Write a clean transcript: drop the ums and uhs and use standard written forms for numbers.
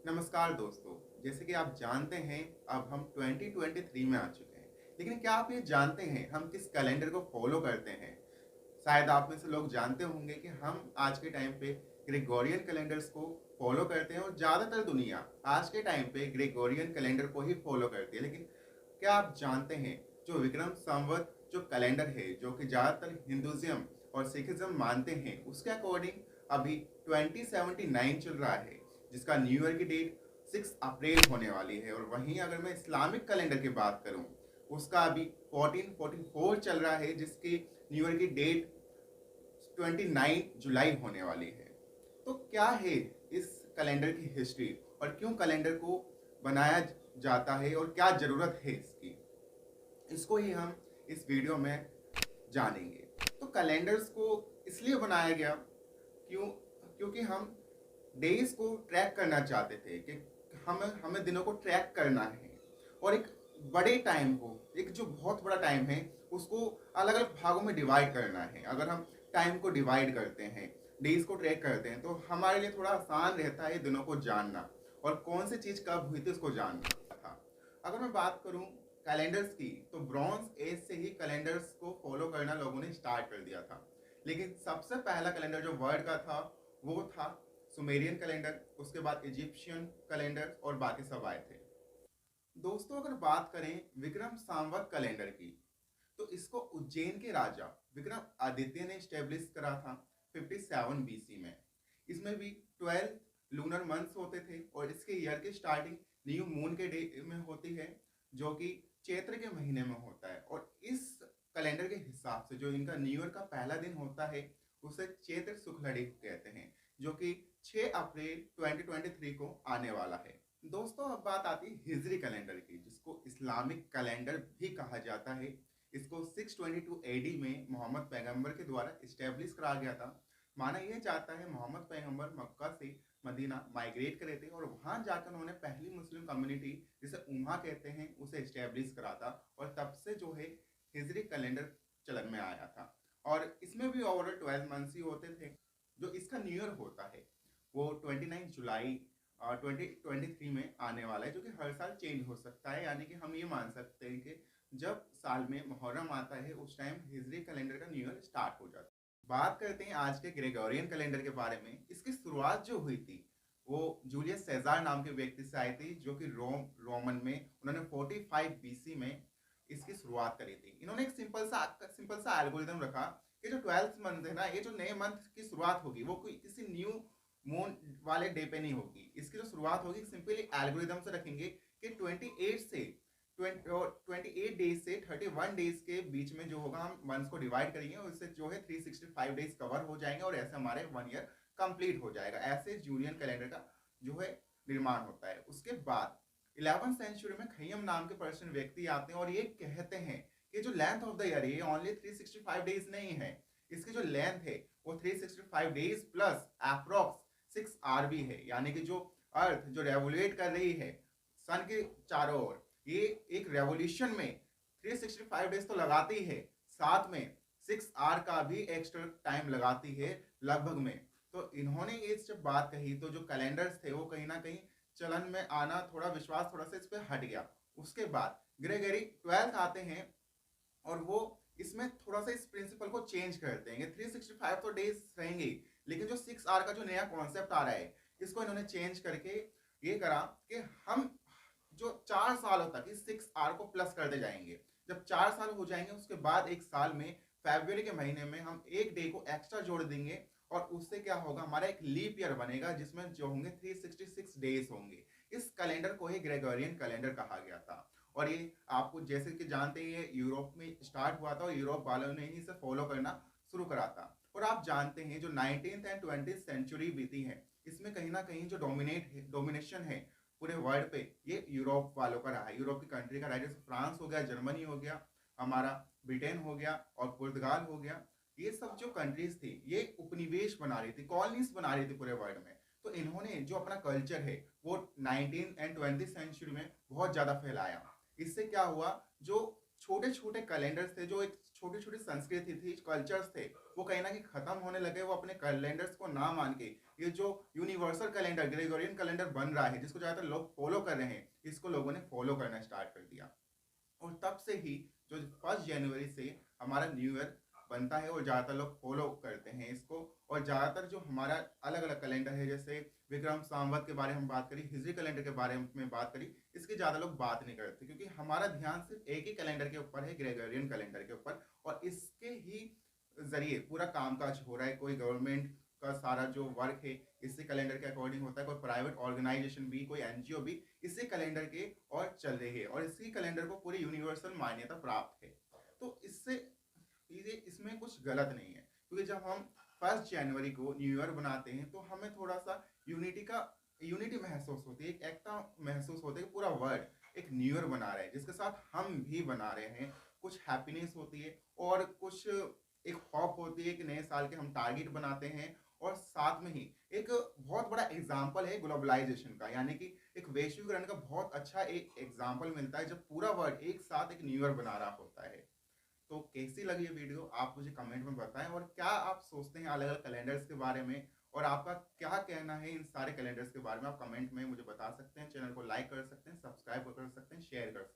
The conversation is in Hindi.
नमस्कार दोस्तों। जैसे कि आप जानते हैं, अब हम 2023 में आ चुके हैं। लेकिन क्या आप ये जानते हैं हम किस कैलेंडर को फॉलो करते हैं? शायद आप में से लोग जानते होंगे कि हम आज के टाइम पे ग्रेगोरियन कैलेंडर्स को फॉलो करते हैं और ज़्यादातर दुनिया आज के टाइम पे ग्रेगोरियन कैलेंडर को ही फॉलो करती है। लेकिन क्या आप जानते हैं जो विक्रम संवत जो कैलेंडर है, जो कि ज़्यादातर हिंदुज़्म और सिखिज़्म मानते हैं, उसके अकॉर्डिंग अभी 2079 चल रहा है, जिसका न्यू ईयर की डेट 6 अप्रैल होने वाली है। और वहीं अगर मैं इस्लामिक कैलेंडर की बात करूं, उसका अभी 1444 चल रहा है, जिसकी न्यू ईयर की डेट 29 जुलाई होने वाली है। तो क्या है इस कैलेंडर की हिस्ट्री और क्यों कैलेंडर को बनाया जाता है और क्या ज़रूरत है इसकी, इसको ही हम इस वीडियो में जानेंगे। तो कैलेंडर्स को इसलिए बनाया गया क्योंकि हम डेज को ट्रैक करना चाहते थे कि हमें हमें दिनों को ट्रैक करना है और एक बड़े टाइम को, एक जो बहुत बड़ा टाइम है, उसको अलग अलग भागों में डिवाइड करना है। अगर हम टाइम को डिवाइड करते हैं, डेज को ट्रैक करते हैं, तो हमारे लिए थोड़ा आसान रहता है दिनों को जानना और कौन सी चीज़ कब हुई थी उसको जानना था। अगर मैं बात करूं कैलेंडर्स की, तो ब्रॉन्ज एज से ही कैलेंडर्स को फॉलो करना लोगों ने स्टार्ट कर दिया था। लेकिन सबसे पहला कैलेंडर जो वर्ल्ड का था वो था सुमेरियन कैलेंडर, उसके बाद इजिप्शियन कैलेंडर और बाकी सब आए थे। दोस्तों, अगर बात करें विक्रम संवत कैलेंडर की, तो इसको उज्जैन के राजा विक्रम आदित्य ने स्टेब्लिश करा था 57 बीसी में। इसमें भी 12 लूनर मंथ्स होते थे और इसके ईयर की स्टार्टिंग न्यू मून के डे में होती है, जो कि चैत्र के महीने में होता है। और इस कैलेंडर के हिसाब से जो इनका न्यू ईयर का पहला दिन होता है उसे चैत्र शुक्लड़ी कहते हैं, जो कि 6 अप्रैल 2023 को आने वाला है। दोस्तों, अब बात आती है हिजरी कैलेंडर की, जिसको इस्लामिक कैलेंडर भी कहा जाता है। इसको 622 एडी में मोहम्मद पैगंबर के द्वारा इस्टेब्लिश करा गया था। माना यह जाता है मोहम्मद पैगंबर मक्का से मदीना माइग्रेट करे थे और वहां जाकर उन्होंने पहली मुस्लिम कम्युनिटी, जिसे उम्मा कहते हैं, उसे इस्टेब्लिश करा था। और तब से जो है हिजरी कैलेंडर चलन में आया था। और इसमें भी ओवरऑल 12 मंथ्स ही होते थे। जो इसका न्यू ईयर होता है वो 29 जुलाई 2023 में आने वाला है, जो कि हर साल चेंज हो सकता है। यानी कि हम ये मान सकते हैं कि जब साल में मुहर्रम आता है उस टाइम हिजरी कैलेंडर का न्यू ईयर स्टार्ट हो जाता है। बात करते हैं आज के ग्रेगोरियन कैलेंडर के बारे में। इसकी शुरुआत जो हुई थी वो जूलियस सेजार नाम के व्यक्ति से आई थी, जो कि रोमन में उन्होंने 45 बीसी में इसकी शुरुआत करी थी। इन्होंने एक सिंपल सा एल्गोरिथम रखा कि जो 12th मंथ है ना, ये जो नए मंथ की शुरुआत होगी वो कोई किसी न्यू मून वाले डे पे नहीं होगी। इसकी जो शुरुआत होगी सिंपली एल्गोरिथम से रखेंगे कि 28 डेज से 31 डेज के बीच में जो होगा हम मंथ्स को डिवाइड करेंगे और इससे जो है 365 डेज कवर हो जाएंगे और ऐसे हमारे 1 ईयर कंप्लीट हो जाएगा। ऐसे जूलियन कैलेंडर का जो है निर्माण होता है। उसके बाद 11th सेंचुरी में खय्यम नाम के पर्शियन व्यक्ति आते हैं और ये कहते हैं कि जो लेंथ ऑफ द ईयर ये ओनली 365 डेज नहीं है, इसकी जो लेंथ है वो 365 डेज प्लस अप्रोक्स 6 आवर भी है। यानी कि जो अर्थ जो रेवोल्यूट कर रही है सन के चारों ओर, ये एक रेवोल्यूशन में 365 डेज तो लगाती है, साथ में 6 आवर का भी एक्स्ट्रा टाइम लगाती है लगभग में। तो इन्होंने ये जब बात कही तो जो कैलेंडर्स थे वो कहीं ना कहीं चलन में आना, थोड़ा विश्वास थोड़ा सा इस पर हट गया। उसके बाद ग्रेगरी 12th आते हैं और वो इसमें थोड़ा सा इस प्रिंसिपल को चेंज करते हैं। 365 तो डेज रहेंगे, लेकिन जो 6 आवर का जो नया कॉन्सेप्ट आ रहा है इसको इन्होंने चेंज करके ये करा कि हम जो 4 सालों तक इस 6 आवर को प्लस करते जाएंगे। जब 4 साल हो जाएंगे उसके बाद एक साल में फरवरी के महीने में हम एक डे को एक्स्ट्रा जोड़ देंगे और उससे क्या होगा, हमारा एक लीप ईयर बनेगा जिसमें जो होंगे 366 डेज होंगे। इस कैलेंडर को ही ग्रेगोरियन कैलेंडर कहा गया था। और ये आपको जैसे कि जानते हैं ये यूरोप में स्टार्ट हुआ था और यूरोप वालों ने ही इसे फॉलो करना शुरू करा था। और आप जानते हैं जो 19th एंड 20th सेंचुरी बीती है, इसमें कहीं ना कहीं जो डोमिनेशन है पूरे वर्ल्ड पे, ये यूरोप वालों का रहा है, यूरोप की कंट्री का रहा है। जैसे फ्रांस हो गया, जर्मनी हो गया, हमारा ब्रिटेन हो गया और पुर्तगाल हो गया। ये सब जो कंट्रीज थी ये उपनिवेश बना रही थी, कॉलोनीज बना रही थी पूरे वर्ल्ड में। तो इन्होंने जो अपना कल्चर है वो 19 एंड 20 सेंचुरी में बहुत ज़्यादा फैलाया। इससे क्या हुआ, जो छोटे छोटे कैलेंडर्स थे, जो एक छोटी छोटी संस्कृति थी, कल्चर्स थे, वो कहीं ना कहीं खत्म होने लगे। वो अपने कैलेंडर्स को ना मान के ये जो यूनिवर्सल कैलेंडर ग्रेगोरियन कैलेंडर बन रहा है, जिसको ज़्यादातर लोग फॉलो कर रहे हैं, इसको लोगों ने फॉलो करना स्टार्ट कर दिया। और तब से ही जो 1 जनवरी से हमारा न्यू ईयर बनता है और ज़्यादातर लोग फॉलो करते हैं इसको। और ज़्यादातर जो हमारा अलग अलग कैलेंडर है, जैसे विक्रम संवत के बारे में बात करी, हिजरी कैलेंडर के बारे में बात करी, इसकी ज़्यादा लोग बात नहीं करते, क्योंकि हमारा ध्यान सिर्फ एक ही कैलेंडर के ऊपर है, ग्रेगोरियन कैलेंडर के ऊपर। और इसके ही जरिए पूरा कामकाज हो रहा है। कोई गवर्नमेंट का सारा जो वर्क है इसी कैलेंडर के अकॉर्डिंग होता है, कोई प्राइवेट ऑर्गेनाइजेशन भी, कोई एनजीओ भी इसी कैलेंडर के और चल रही है, और इसी कैलेंडर को पूरी यूनिवर्सल मान्यता प्राप्त है। तो इससे इसमें कुछ गलत नहीं है, क्योंकि जब हम 1 जनवरी को न्यू ईयर बनाते हैं तो हमें थोड़ा सा यूनिटी महसूस होती है, एक एकता महसूस होती है कि पूरा वर्ल्ड एक न्यू ईयर बना रहे हैं, जिसके साथ हम भी बना रहे हैं। कुछ हैप्पीनेस होती है और कुछ एक हॉप होती है कि नए साल के हम टारगेट बनाते हैं। और साथ में ही एक बहुत बड़ा एग्जाम्पल है ग्लोबलाइजेशन का, यानी कि एक वैश्वीकरण का बहुत अच्छा एक एग्जाम्पल मिलता है जब पूरा वर्ल्ड एक साथ एक न्यू ईयर बना रहा होता है। तो कैसी लगी ये वीडियो आप मुझे कमेंट में बताएं, और क्या आप सोचते हैं अलग अलग कैलेंडर्स के बारे में, और आपका क्या कहना है इन सारे कैलेंडर्स के बारे में, आप कमेंट में मुझे बता सकते हैं। चैनल को लाइक कर सकते हैं, सब्सक्राइब कर सकते हैं, शेयर कर सकते हैं।